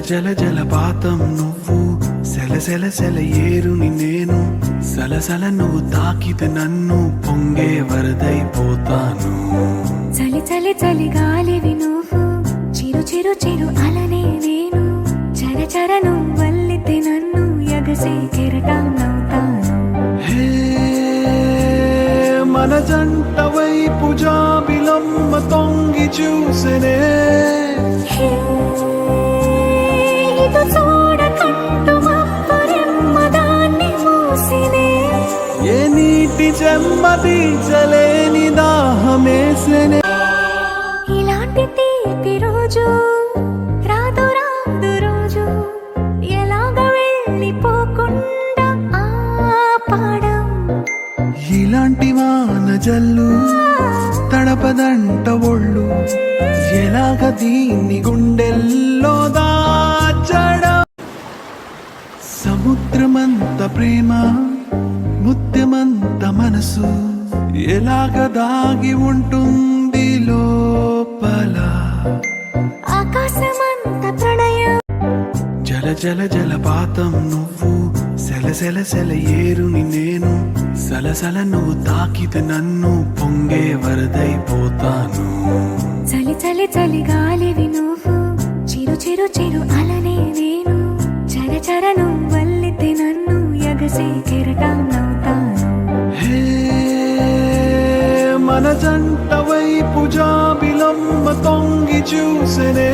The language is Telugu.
జల జలపాతం నువ్వు, సెల సెల సెల ఏరుని నేను, సలసల నువ్వు తాకితే నన్ను పొంగే వరదైపోతాను. చలి చలి చలి గాలివి నువ్వు, చిరు చిరు చిరు అలనే నేను, చర చర నువ్వు వల్లితే నన్ను ఎగసే కెరటం నవ్వుతాను. హే మన జంట వైపు జాబిలమ్మ తొంగి చూసెనే, ఇటు చూడకంటూ మబ్బురెమ్మదాన్ని మూసినే, ఏ నీటి చెమ్మ తీర్చలేని దాహమేసెనే. ఇలాంటి తీపి రోజు రాదు రాదు రోజు, ఎలాగ వెళ్ళిపోకుండా ఆపడం. ఇలాంటి వాన జల్లు తడపదంట ఒళ్ళు, ఎలాగ దీన్ని గుండెల్లో దాచడం. సముద్రమంత ప్రేమ, ముత్యమంత మనసు, ఎలాగ దాగి ఉంటుంది లోపల. ఆకాశమంత ప్రణయం, జల జల జలపాతం నువ్వు, సెల సెల సెల ఏరుని నేను, సలసల నువ్వు తాకితే నన్ను పొంగే వరదైపోతాను. చలి చలి చలి గాలివి నువ్వు, చిరు చిరు చిరు అలనే నేను, చర చర నువ్వు వల్లితే నన్ను ఎగసే కెరటం నవ్వుతాను. హే మన జంట వైపు జాబిలమ్మ తొంగి చూసెనే.